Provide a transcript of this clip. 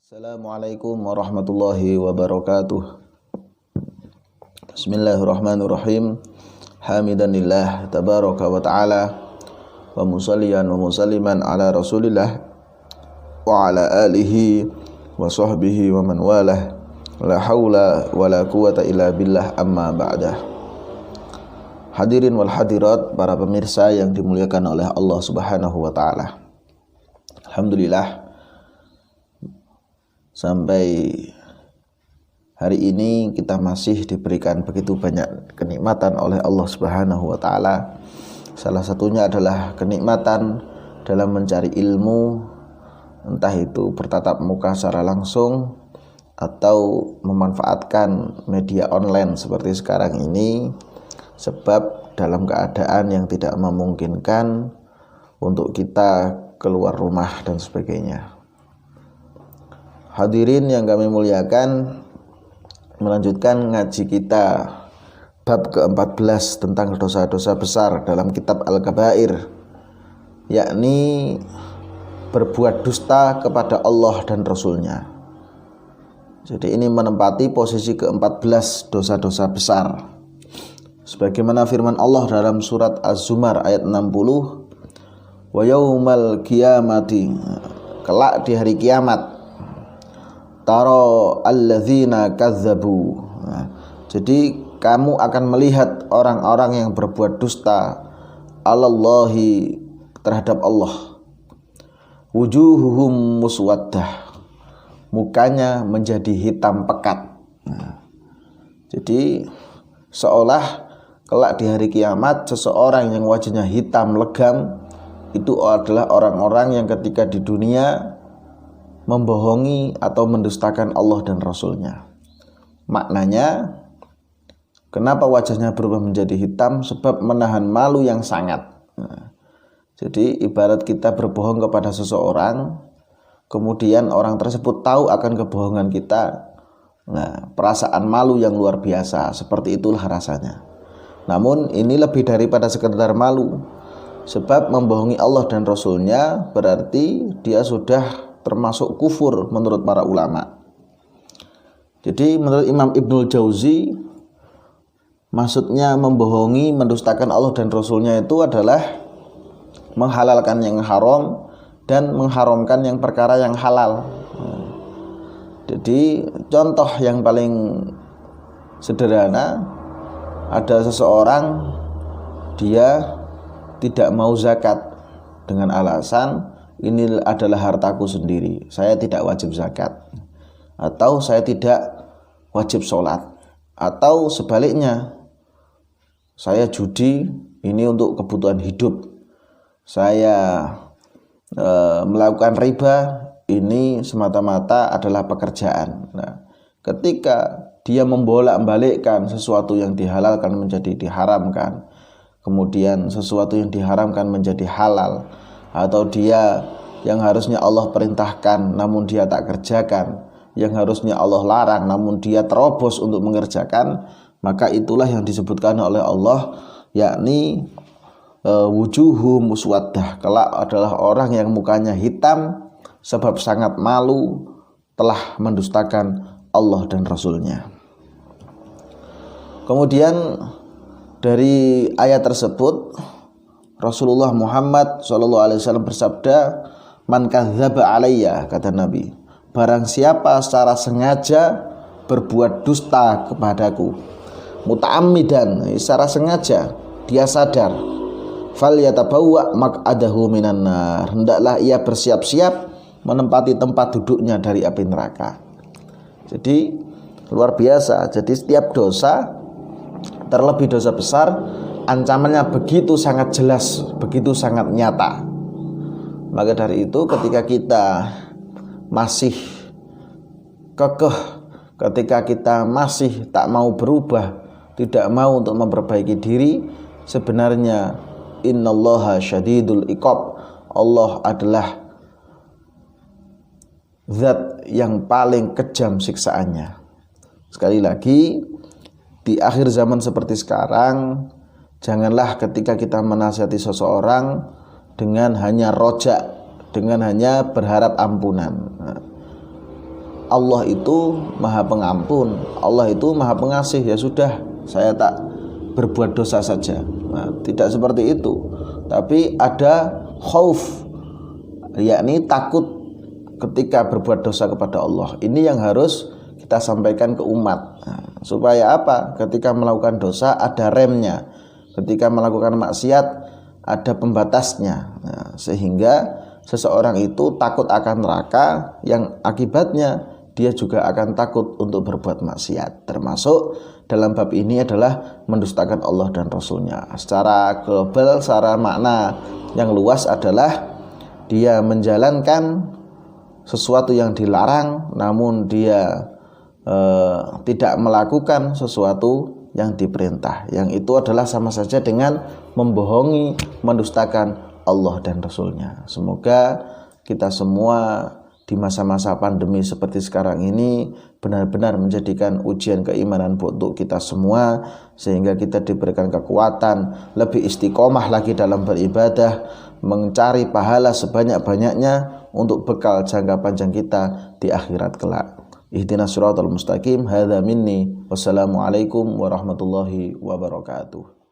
Assalamualaikum warahmatullahi wabarakatuh. Bismillahirrahmanirrahim. Hamidanillah tabaraka wa ta'ala wa musalliyan wa musalliman ala rasulillah wa ala alihi wa sahbihi wa man walah. La hawla wa la quwata illa billah, amma ba'dah. Hadirin wal hadirat, para pemirsa yang dimuliakan oleh Allah Subhanahu wa ta'ala. Alhamdulillah, sampai hari ini kita masih diberikan begitu banyak kenikmatan oleh Allah Subhanahu wa ta'ala. Salah satunya adalah kenikmatan dalam mencari ilmu, entah itu bertatap muka secara langsung atau memanfaatkan media online seperti sekarang ini, sebab dalam keadaan yang tidak memungkinkan untuk kita keluar rumah dan sebagainya. Hadirin yang kami muliakan, melanjutkan ngaji kita bab ke-14 tentang dosa-dosa besar dalam kitab Al-Kabair, yakni berbuat dusta kepada Allah dan Rasulnya. Jadi ini menempati posisi ke-14 dosa-dosa besar. Sebagaimana firman Allah dalam surat Az-Zumar ayat 60, wa yaumal qiyamati, kelak di hari kiamat, taro alladzina kazzabu. Jadi kamu akan melihat orang-orang yang berbuat dusta alallahi, terhadap Allah. Wujuhuhum muswaddah, mukanya menjadi hitam pekat. Jadi seolah kelak di hari kiamat seseorang yang wajahnya hitam legam itu adalah orang-orang yang ketika di dunia membohongi atau mendustakan Allah dan Rasulnya. Maknanya, kenapa wajahnya berubah menjadi hitam? Sebab menahan malu yang sangat. Jadi ibarat kita berbohong kepada seseorang, kemudian orang tersebut tahu akan kebohongan kita. Nah, perasaan malu yang luar biasa, seperti itulah rasanya. Namun ini lebih daripada sekedar malu, sebab membohongi Allah dan Rasulnya berarti dia sudah termasuk kufur menurut para ulama. Jadi menurut Imam Ibnul Jauzi, maksudnya membohongi, mendustakan Allah dan Rasulnya itu adalah menghalalkan yang haram dan mengharamkan yang perkara yang halal. Jadi contoh yang paling sederhana, ada seseorang dia tidak mau zakat dengan alasan ini adalah hartaku sendiri, saya tidak wajib zakat, atau saya tidak wajib sholat, atau sebaliknya, saya judi ini untuk kebutuhan hidup, saya melakukan riba ini semata-mata adalah pekerjaan. Nah, ketika dia membolak-balikkan sesuatu yang dihalalkan menjadi diharamkan, kemudian sesuatu yang diharamkan menjadi halal, atau dia yang harusnya Allah perintahkan namun dia tak kerjakan, yang harusnya Allah larang namun dia terobos untuk mengerjakan, maka itulah yang disebutkan oleh Allah, yakni wujuhu muswaddah, kelak adalah orang yang mukanya hitam sebab sangat malu telah mendustakan Allah dan Rasulnya. Kemudian dari ayat tersebut Rasulullah Muhammad SAW bersabda, man kadzdzaba alayya, kata Nabi, barang siapa secara sengaja berbuat dusta kepadaku, muta'ammidan, secara sengaja, dia sadar, falyatabawwa maq'adahu minan nar, hendaklah ia bersiap-siap menempati tempat duduknya dari api neraka. Jadi luar biasa. Jadi setiap dosa, terlebih dosa besar, ancamannya begitu sangat jelas, begitu sangat nyata. Maka dari itu ketika kita masih kekeh, ketika kita masih tak mau berubah, tidak mau untuk memperbaiki diri, sebenarnya innallaha syadidul iqab, Allah adalah zat yang paling kejam siksaannya. Sekali lagi, di akhir zaman seperti sekarang, janganlah ketika kita menasihati seseorang dengan hanya rojak, dengan hanya berharap ampunan. Allah itu Maha Pengampun, Allah itu Maha Pengasih, ya sudah saya tak berbuat dosa saja. Nah, tidak seperti itu. Tapi ada khauf, yakni takut ketika berbuat dosa kepada Allah. Ini yang harus kita sampaikan ke umat. Nah, supaya apa? Ketika melakukan dosa ada remnya. Ketika melakukan maksiat ada pembatasnya. Nah, sehingga seseorang itu takut akan neraka, yang akibatnya dia juga akan takut untuk berbuat maksiat. Termasuk dalam bab ini adalah mendustakan Allah dan Rasulnya. Secara global, secara makna yang luas adalah dia menjalankan sesuatu yang dilarang, namun dia tidak melakukan sesuatu yang diperintah. Yang itu adalah sama saja dengan membohongi, mendustakan Allah dan Rasulnya. Semoga kita semua di masa-masa pandemi seperti sekarang ini benar-benar menjadikan ujian keimanan untuk kita semua, sehingga kita diberikan kekuatan, lebih istiqomah lagi dalam beribadah, mencari pahala sebanyak-banyaknya untuk bekal jangka panjang kita di akhirat kelak. Ihdinas siratal mustaqim. Hadza minni. Wassalamualaikum warahmatullahi wabarakatuh.